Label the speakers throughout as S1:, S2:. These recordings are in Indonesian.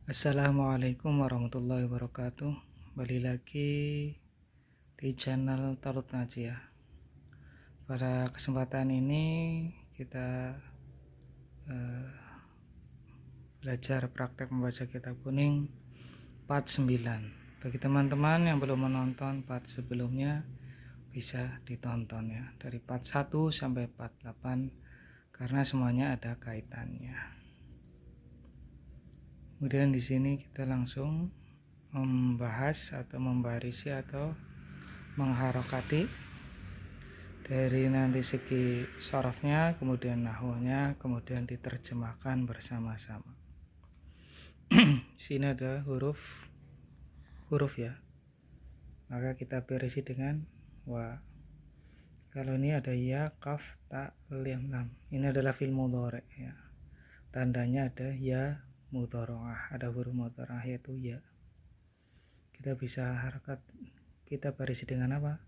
S1: Assalamualaikum warahmatullahi wabarakatuh. Kembali lagi di channel Talut Ngaji ya. Pada kesempatan ini kita belajar praktek membaca kitab kuning part 9. Bagi teman-teman yang belum menonton part sebelumnya bisa ditonton ya, dari part 1 sampai part 8 karena semuanya ada kaitannya. Kemudian di sini kita langsung membahas atau membarisi atau mengharokati dari nanti segi sorofnya, kemudian nahwunya, kemudian diterjemahkan bersama-sama. Di sini ada huruf ya, maka kita berisi dengan wa. Kalau ini ada ya, kaf, ta, lim, lam. Ini adalah fi'il mudhari ya. Tandanya ada ya mudhari'ah, ada huruf mudhari'ah yaitu ya. Kita bisa harokat, kita berisi dengan apa?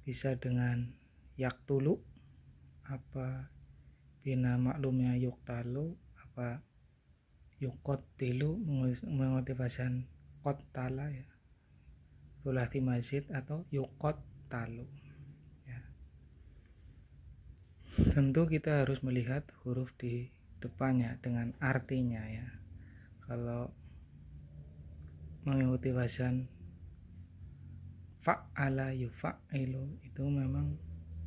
S1: Bisa dengan yaktulu, apa bina maklumnya yuktalu, apa yukotilu mengotifasan kotala ya, sulasi masjid atau yukotalu ya. Tentu kita harus melihat huruf di depannya dengan artinya ya. Kalau mengikuti wajan fa'ala yufa'ilu itu memang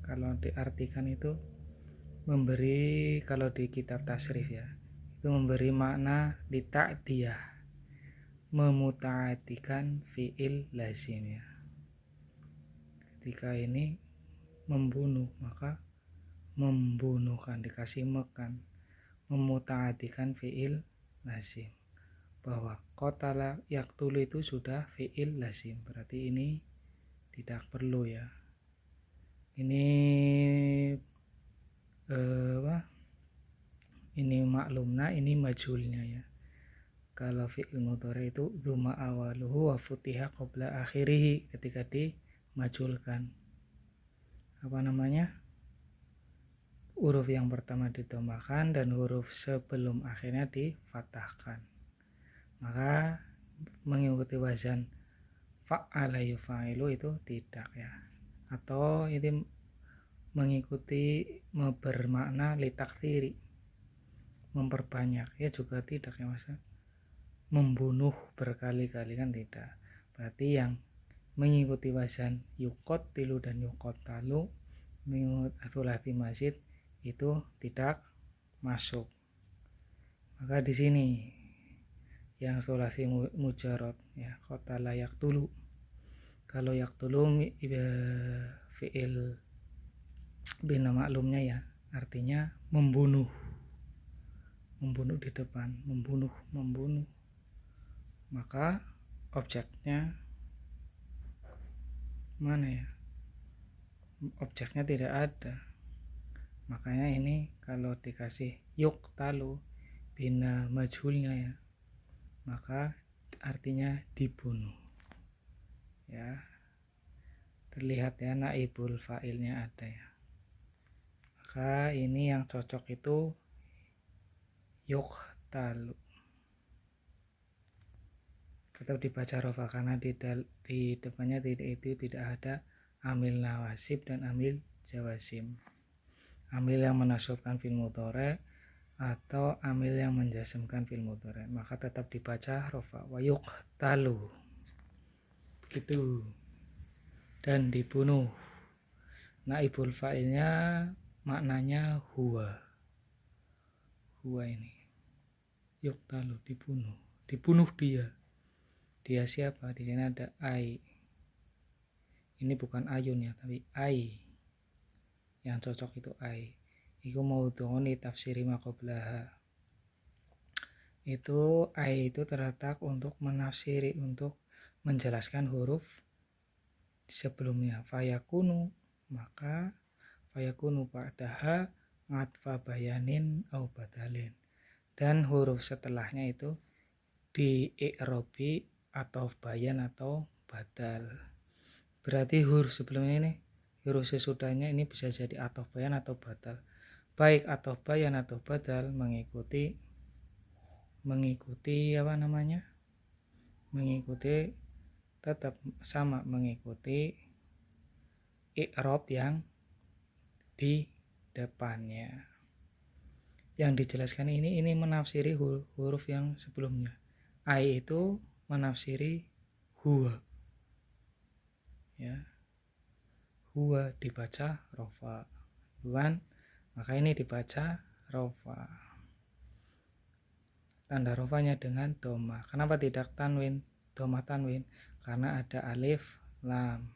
S1: kalau diartikan itu memberi, kalau di kitab tasrif ya, itu memberi makna lita'diyah, memutaatikan fi'il lazim ya. Ketika ini membunuh, maka membunuhkan, dikasih makan, memutaatikan fi'il lazim. Bahwa qatala yaktulu itu sudah fi'il lazim, berarti ini tidak perlu ya. Ini ini maklumna, ini majhulnya ya. Kalau fi'il mudhari itu dzuma awaluhu wa futiha qabla akhirih, ketika dimajhulkan. Apa namanya? Huruf yang pertama didhammakan dan huruf sebelum akhirnya difathahkan. Maka mengikuti wazan fa'ala yufa'ilu itu tidak ya. Atau ini mengikuti bermakna litaktsiri, memperbanyak ya, juga tidak ya Mas. Membunuh berkali-kali kan tidak. Berarti yang mengikuti wazan yuqatilu dan yuqatalu mengikuti sulasi masjid itu tidak masuk. Maka di sini yang sulasi mujarrad ya, qatala yaqtulu. Kalau yaqtulu fi'il bina maklumnya ya, artinya membunuh. Membunuh di depan, membunuh. Maka objeknya mana ya? Objeknya tidak ada. Makanya ini kalau dikasih yuqtalu bina majhulnya ya, maka artinya dibunuh ya. Terlihat ya, naibul fa'ilnya ada ya. Maka ini yang cocok itu yuqtalu. Tetap dibaca rofa karena di depannya itu tidak ada amil nawasib dan amil jawazim. Amil yang menasabkan fi'il mudhari atau amil yang menjazmkan fi'il mudhari, maka tetap dibaca rofa wa yuqtalu begitu, dan dibunuh. Naibul fa'ilnya maknanya huwa ini yuqtalu, dibunuh dia siapa? Di sini ada ai, ini bukan ayun ya, tapi ai, yang cocok itu ai. Iku maudhu'un li tafsiri ma qablaha. Itu ai itu terletak untuk menafsiri, untuk menjelaskan huruf sebelumnya. Fayakunu, maka fayakunu ba'daha ngatfa bayanin au badalin. Dan huruf setelahnya itu di i'robi atau bayan atau badal. Berarti huruf sebelumnya ini, huruf sesudahnya ini bisa jadi atau bayan atau badal. Baik atau bayan atau badal mengikuti mengikuti mengikuti tetap sama, mengikuti i'rab yang di depannya. Yang dijelaskan ini menafsiri huruf yang sebelumnya. Ai itu menafsiri huwa, ya, huwa dibaca rofa, bukan, maka ini dibaca rofa. Tanda rofanya dengan doma. Kenapa tidak tanwin, doma tanwin? Karena ada alif lam.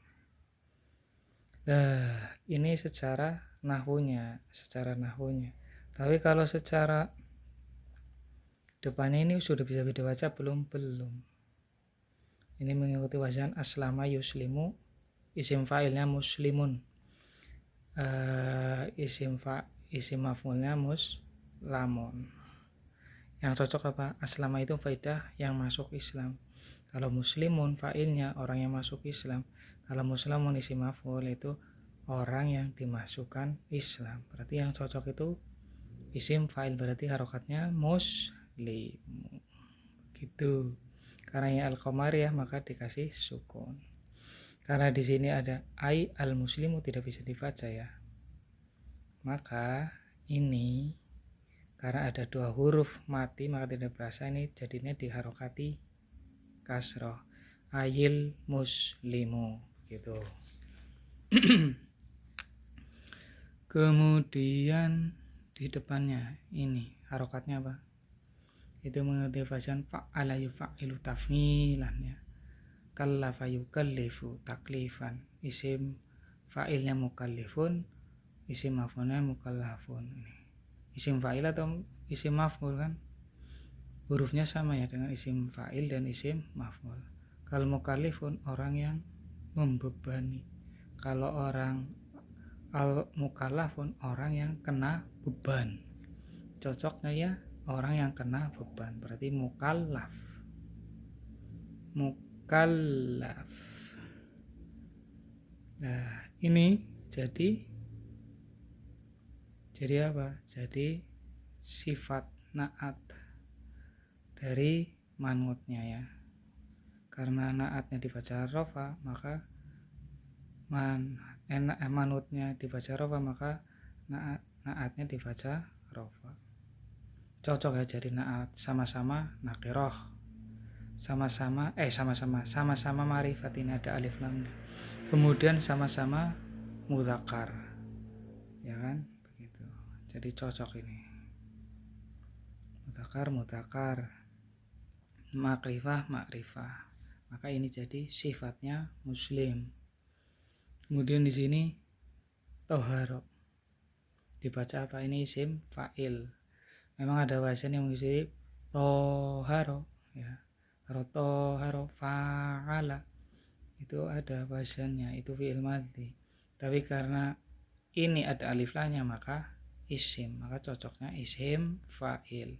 S1: Nah, ini secara nahwunya. Tapi kalau secara depannya ini sudah bisa dibaca belum? Ini mengikuti wazan aslama yuslimu, isim fa'ilnya muslimun, isim maf'ulnya muslamun. Yang cocok apa? Aslama itu faidah yang masuk Islam. Kalau muslimun fa'ilnya orang yang masuk Islam. Kalau muslamun isim maf'ul itu orang yang dimasukkan Islam. Berarti yang cocok itu isim fa'il, berarti harokatnya muslim. Gitu. Karena yang al-qamariyah maka dikasih sukun. Karena di sini ada ai al-muslimu tidak bisa dibaca ya. Maka ini karena ada dua huruf mati maka tidak berasa, ini jadinya diharokati kasroh, ayil muslimu gitu. Kemudian di depannya ini harokatnya apa? Itu mengikuti wazan fa'ala yufa'ilu tafnilan ya. Kallafa yukallifu taklifan. Isim fa'ilnya mukallifun, isim maf'ulnya mukallafun. Isim fa'il atau isim maf'ul kan? Hurufnya sama ya dengan isim fa'il dan isim maf'ul. Kalau mukallifun orang yang membebani. Kalau orang al-mukallafun orang yang kena beban. Cocoknya ya orang yang kena beban, berarti mukallaf. Nah, ini jadi apa? Jadi sifat naat dari manutnya ya. Karena naatnya dibaca rofa, maka manutnya dibaca rofa, maka naatnya dibaca rofa. Cocok ya jadi naat, sama-sama nakiroh, sama-sama marifat, ini ada alif lam, kemudian sama-sama mudzakkar ya kan, begitu. Jadi cocok ini mudzakkar, makrifah, maka ini jadi sifatnya muslim. Kemudian di sini toharo dibaca apa? Ini isim fa'il. Memang ada wazan yang mengisi toharo ya. Kalau toharo fa'ala itu ada wazannya, itu fi'il madhi. Tapi karena ini ada alif lamnya maka isim, maka cocoknya isim fa'il.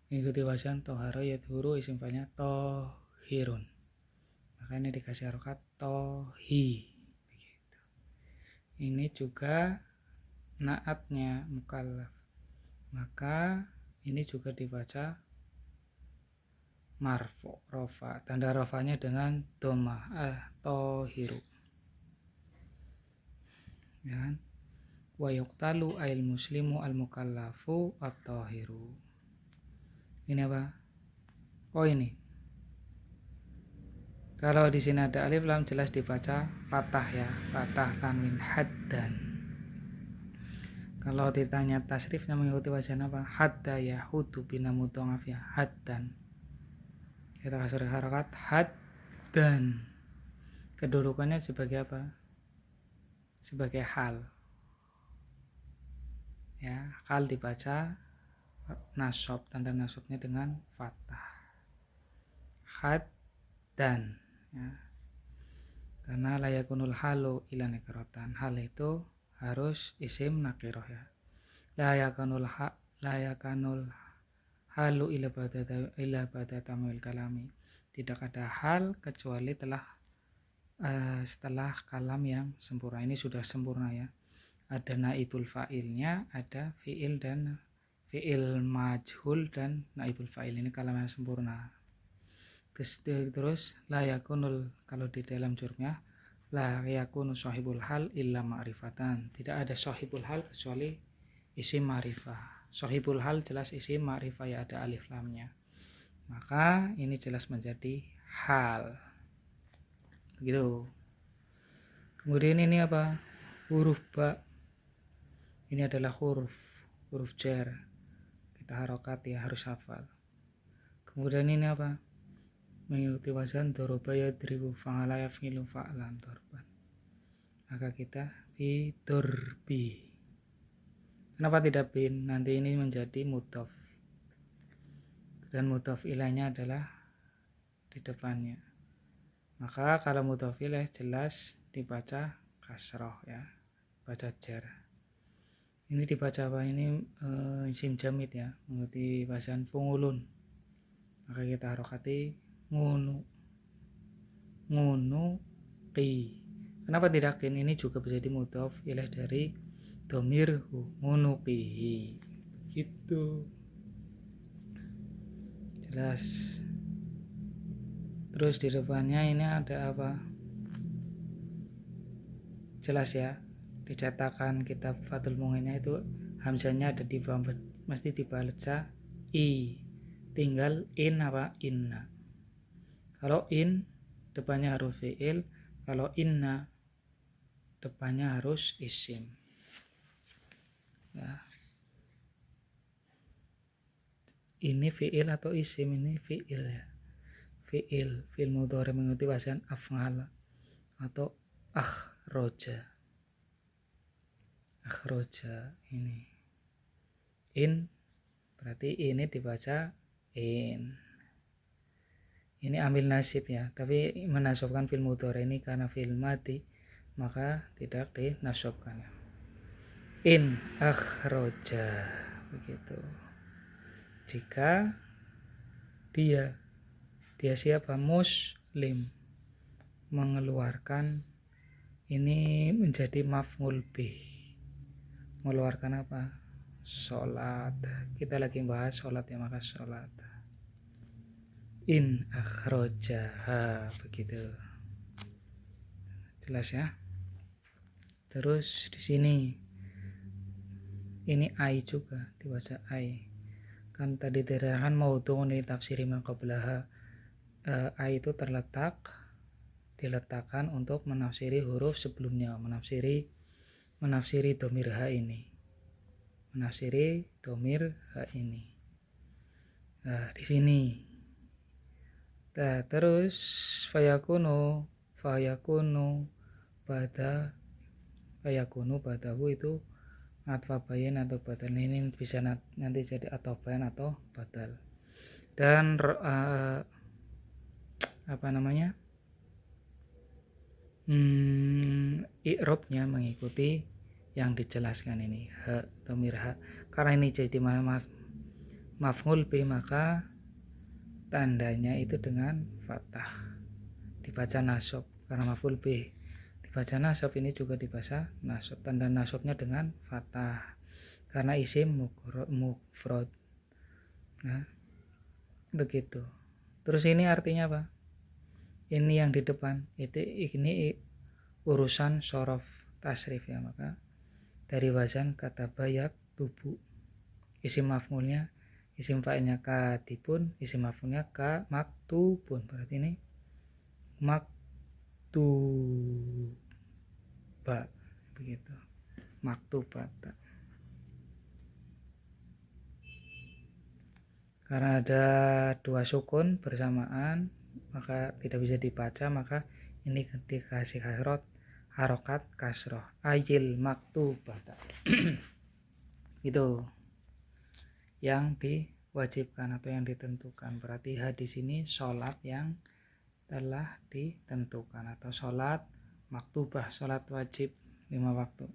S1: Mengikuti wazan toharo yadhuru, isim fa'ilnya tohirun. Maka ini dikasih harokat tohi. Begitu. Ini juga naatnya mukallaf. Maka ini juga dibaca marfu rofa, tanda rofanya dengan doma tohiru ya kan? Wa yuqtalu ail muslimu al mukallafu at-tohiru. Ini apa? Oh ini. Kalau di sini ada alif lam jelas dibaca fathah ya, fathah tanwin haddan. Kalau ditanya tasrifnya mengikuti wazan apa? Hadda ya hudu bina mudhaf ya, haddan. Kita kasih harokat haddan. Kedudukannya sebagai apa? Sebagai hal. Ya, hal dibaca nasab, tanda nasabnya dengan fathah. Haddan ya. Karena layakunul halu ila nakiratan. Hal itu harus isim nakiroh ya. Layakanul halu ila badatamil kalami. Tidak ada hal kecuali setelah kalam yang sempurna. Ini sudah sempurna ya. Ada naibul fa'ilnya, ada fi'il dan fi'il majhul dan naibul fa'il, ini kalimat sempurna. Terus la yakunul, kalau di dalam jurumnya la yakunu sahibul hal illa ma'rifatan, tidak ada sahibul hal kecuali isim ma'rifah. Sahibul hal jelas isim ma'rifah, ya ada alif lamnya, maka ini jelas menjadi hal, begitu. Kemudian ini apa? Huruf ba, ini adalah huruf jar, kita harokat ya, harus hafal. Kemudian ini apa? Mengikuti wazan doroba yadribu, fa'ala yaf'ilu fa'lan dorban, maka kita fi dorbi. Kenapa tidak bin? Nanti ini menjadi mudhof, dan mudhof ilainya adalah di depannya, maka kalau mudhof ilaih jelas dibaca kasroh ya, baca jar. Ini dibaca apa? Ini isim jamid ya, mengikuti wazan fungulun, maka kita harokati ngunu, ngunu qi. Kenapa tidak kin? Ini juga bisa dimudhof ilaih dari domir ngunuqihi, gitu, jelas. Terus di depannya ini ada apa? Jelas ya, dicetakan kitab Fathul Mu'innya itu hamzahnya ada di bawah, mesti dibaca i, tinggal in apa? Inna. Kalau in depannya harus fi'il, kalau inna depannya harus isim ya. Ini fi'il atau isim? Ini fi'il ya, fi'il mudhari mengikuti wazan af'al atau akhroja. Ini in, berarti ini dibaca in. Ini ambil nasib ya, tapi menasabkan fi'il mudhari ini karena fi'il madi, maka tidak dinasabkan. In akhroja, begitu. Jika dia siapa? Muslim, mengeluarkan, ini menjadi maf'ul bih, mengeluarkan apa? Sholat. Kita lagi bahas sholat ya, maka sholat. In akhrojaha, begitu, jelas ya. Terus di sini ini ai juga dibaca ai, kan tadi diterangkan maudhu'un li tafsiri ma qablaha. Ai itu diletakkan untuk menafsiri huruf sebelumnya, menafsiri domir ha ini, Nah, di sini. Nah, terus fayakunu badahu itu atfa bayan atau badal, ini bisa nanti jadi atau bayan atau badal. Dan i'rabnya mengikuti yang dijelaskan ini, ha, dhamir ha. Karena ini jadi maf'ul bi, maka tandanya itu dengan fathah, dibaca nasab. Karena maf'ul bi dibaca nasab, ini juga dibaca nasab, tanda nasabnya dengan fathah karena isim mufrad. Nah, begitu. Terus ini artinya apa? Ini yang di depan ini urusan sorof tasrif ya, maka dari wazan kata bayak tubuh, isim maf'ulnya, isim fa'ilnya katibun, isim maf'ulnya ka maktubun, berarti ini maktuba, begitu, maktubata. Karena ada dua sukun bersamaan, maka tidak bisa dibaca, maka ini dikasih harokat kasroh, ayil maktubata. Itu yang diwajibkan atau yang ditentukan. Berarti hadis ini sholat yang telah ditentukan, atau sholat maktubah, sholat wajib 5 waktu.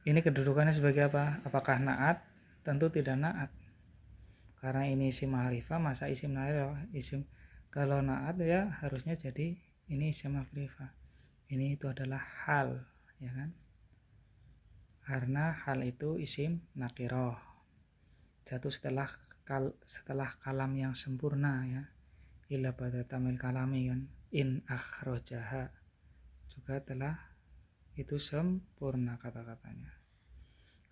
S1: Ini kedudukannya sebagai apa? Apakah naat? Tentu tidak naat, karena ini isim ma'rifah. Masa isim ma'rifah, kalau naat ya harusnya jadi ini isim ma'rifah. Ini itu adalah hal, ya kan? Karena hal itu isim nakiroh, jatuh setelah kalam yang sempurna ya, illa pada tamil kalami kan, in akhrojaha juga telah itu sempurna kata-katanya.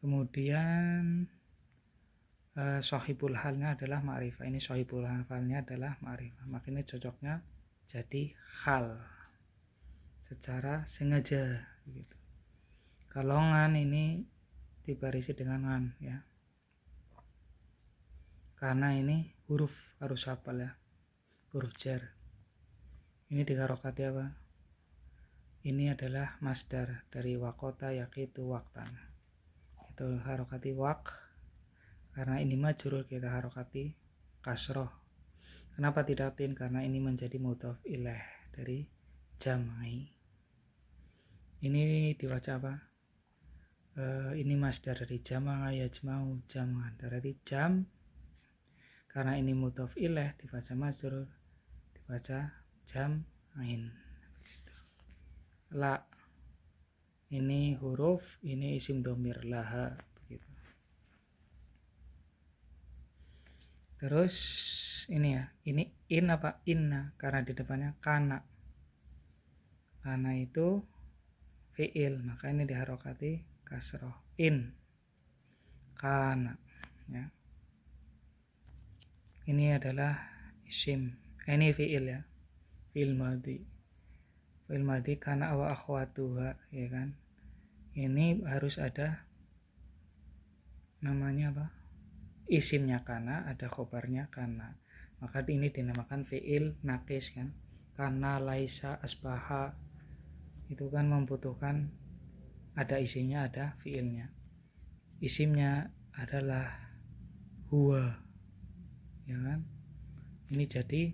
S1: Kemudian sohibul halnya adalah ma'rifah. Ini sohibul halnya adalah ma'rifah, makanya cocoknya jadi hal secara sengaja begitu. Kalau ngan ini dibarisi dengan ngan ya, karena ini huruf harus hafal ya, huruf jar. Ini diharokati apa? Ini adalah masdar dari wakota yakitu waktan. Itu harokati wak, karena ini majrur kita harokati kasroh. Kenapa tidak tin? Karena ini menjadi mudhof ilaih dari jam'i. Ini dibaca apa? Ini masdar dari jama'a yajma'u jam'an, dari jam. Karena ini mudhof ilaih dibaca majrur, dibaca jam'in. La, ini huruf, ini isim dhamir laha begitu. Terus ini ya, ini in apa inna, karena di depannya kana. Kana itu fi'il, maka ini diharokati kasroh, in kana ya. Ini adalah isim, ini fi'il ya, fi'il madhi kana wa akhwatuha ya kan. Ini harus ada namanya apa? Isimnya kana, ada khobarnya kana. Maka ini dinamakan fi'il naqis kan. Kana, laisa, asbaha itu kan membutuhkan ada isimnya, ada fi'ilnya. Isimnya adalah huwa ya kan. Ini jadi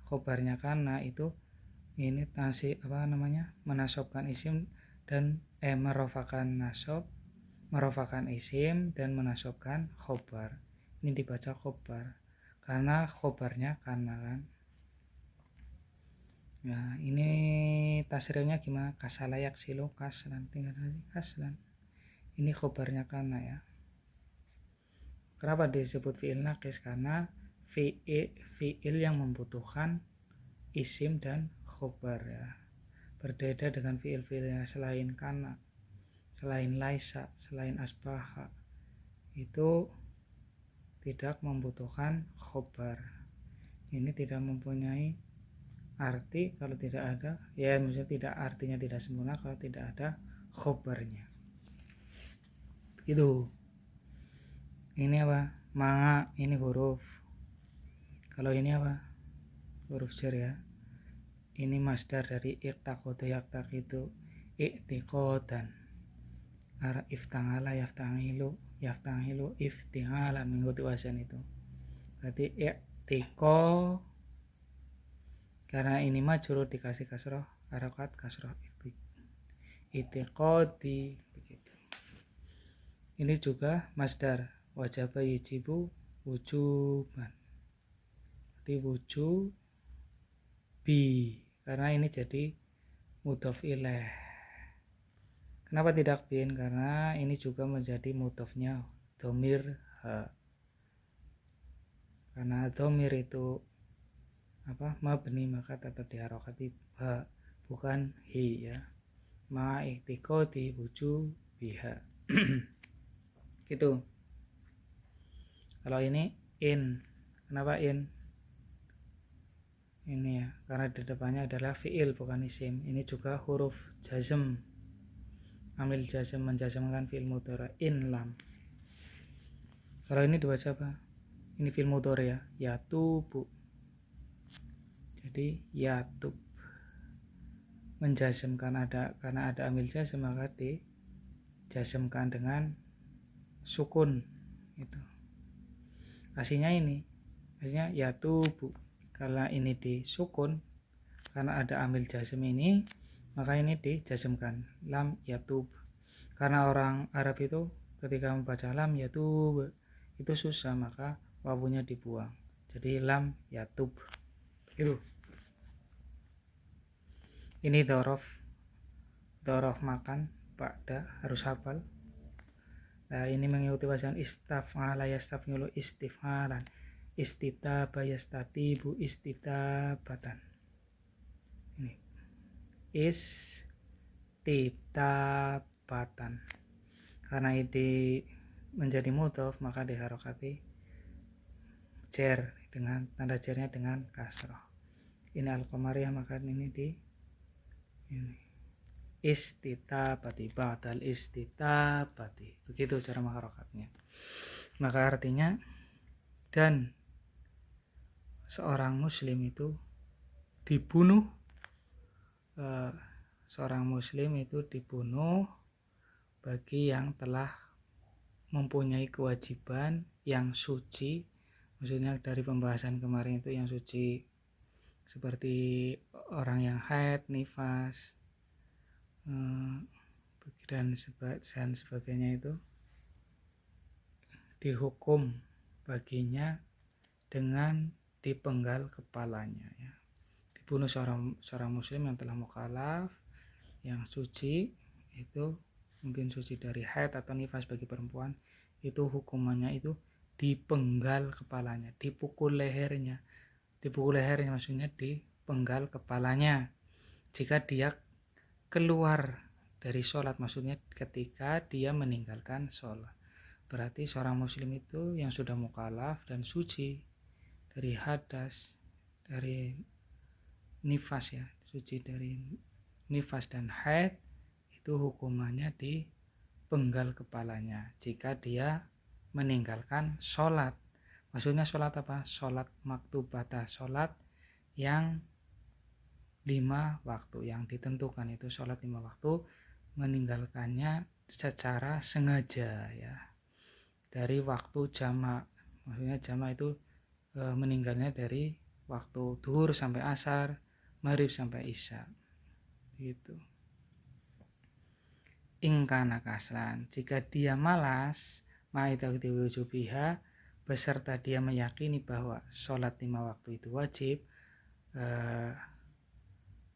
S1: khobarnya kana itu ini menasobkan isim dan merofakan isim dan menasobkan khobar. Ini dibaca khobar karena khobarnya kana kan. Nah ini tasrifnya gimana? Kasalayak silo kaslan, tinggal lagi kaslan. Ini khobarnya kana ya. Kenapa disebut fi'il naqis? Karena fi'il yang membutuhkan isim dan khobar ya. Berbeda dengan fi'il-fi'il yang selain kana, selain laisa, selain asbaha, itu tidak membutuhkan khobar. Ini tidak mempunyai arti kalau tidak ada, ya maksudnya tidak, artinya tidak sempurna kalau tidak ada khobarnya. Begitu. Ini apa? Manga, ini huruf. Kalau ini apa? Huruf jar ya. Ini masdar dari iqtaqoda yaktaqidu i'tiqodan. Iftangala yaftangilu iftingalan, mengikuti wajan itu. Berarti i'tiqo, karena ini majrur dikasih kasroh, harokat kasroh i'tiqodi begitu. Ini juga masdar wajaba yajibu wujuban. Berarti wujubi, karena ini jadi mudhof ilaih. Kenapa tidak bin? Karena ini juga menjadi mudhofnya dhamir ha. Karena dhamir itu apa? Mabni, maka tetap diharokati ha, bukan hi ya. Ma i'tiqadi wujubiha. Gitu. Kalau ini in. Kenapa in? Ini ya, karena di depannya adalah fi'il bukan isim. Ini juga huruf jazm, amil jazm, menjazmkan fi'il mudhari in lam. Kalau ini dibaca apa? Ini fi'il mudhari ya, yatubu. Jadi yatub, menjazmkan karena ada amil jazm maka dijazmkan dengan sukun itu. Aslinya yatubu. Kalau ini disukun karena ada amil jazm ini, maka ini dijazmkan lam yatub. Karena orang Arab itu ketika membaca lam yatub itu susah, maka wawunya dibuang. Jadi lam yatub. Itu. Ini dhorof makan, ba'da, harus hafal. Nah, ini mengikuti wazan istaf'ala yastaf'ilu istif'alan, istitaba yastatibu istitabatan. Ini istitabatan. Karena ini menjadi mudhof maka diharokati jer dengan tanda jernya dengan kasroh. Ini al-qamariyah maka ini di ini istitabati ba'dal istitabati. Begitu cara mengharokatnya. Maka artinya dan seorang muslim itu dibunuh, seorang muslim itu dibunuh bagi yang telah mempunyai kewajiban yang suci. Maksudnya dari pembahasan kemarin itu yang suci seperti orang yang haid, nifas, dan sebagainya itu dihukum baginya dengan dipenggal kepalanya ya. Dibunuh seorang muslim yang telah mukallaf yang suci, itu mungkin suci dari haid atau nifas bagi perempuan, itu hukumannya itu dipenggal kepalanya, dipukul lehernya maksudnya dipenggal kepalanya jika dia keluar dari sholat, maksudnya ketika dia meninggalkan sholat. Berarti seorang muslim itu yang sudah mukallaf dan suci dari hadas, dari nifas ya, suci dari nifas dan haid, itu hukumannya dipenggal kepalanya jika dia meninggalkan sholat. Maksudnya sholat apa? Sholat maktubata, sholat yang 5 waktu yang ditentukan, itu sholat 5 waktu meninggalkannya secara sengaja ya, dari waktu jamak. Maksudnya jamak itu meninggalnya dari waktu duhur sampai asar, maghrib sampai isya gitu. Ingkana kaslan, jika dia malas, ma'idawti wujubiha, beserta dia meyakini bahwa sholat 5 waktu itu wajib,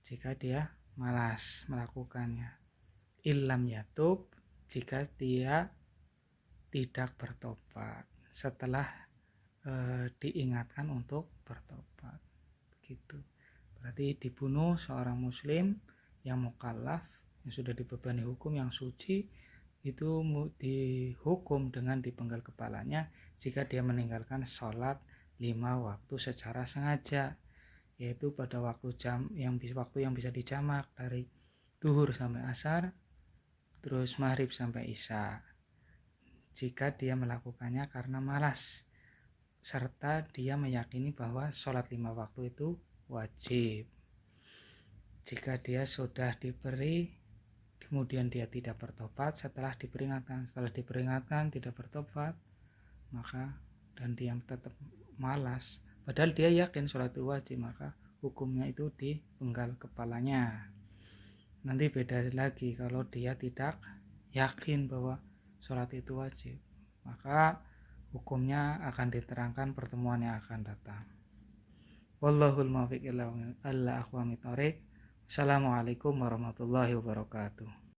S1: jika dia malas melakukannya. Illam yatub, jika dia tidak bertobat setelah diingatkan untuk bertobat. Begitu. Berarti dibunuh seorang muslim yang mukallaf, yang sudah dibebani hukum, yang suci, itu dihukum dengan dipenggal kepalanya jika dia meninggalkan sholat 5 waktu secara sengaja, yaitu pada waktu yang bisa dijamak dari duhur sampai asar, terus maghrib sampai isya. Jika dia melakukannya karena malas, serta dia meyakini bahwa sholat 5 waktu itu wajib. Jika dia sudah diberi kemudian dia tidak bertobat setelah diperingatkan tidak bertobat, maka dan dia tetap malas padahal dia yakin sholat itu wajib, maka hukumnya itu dipenggal kepalanya. Nanti beda lagi kalau dia tidak yakin bahwa sholat itu wajib, maka hukumnya akan diterangkan pertemuan yang akan datang. Wallahul muwaffiq ila aqwamit thoriq. Assalamualaikum warahmatullahi wabarakatuh.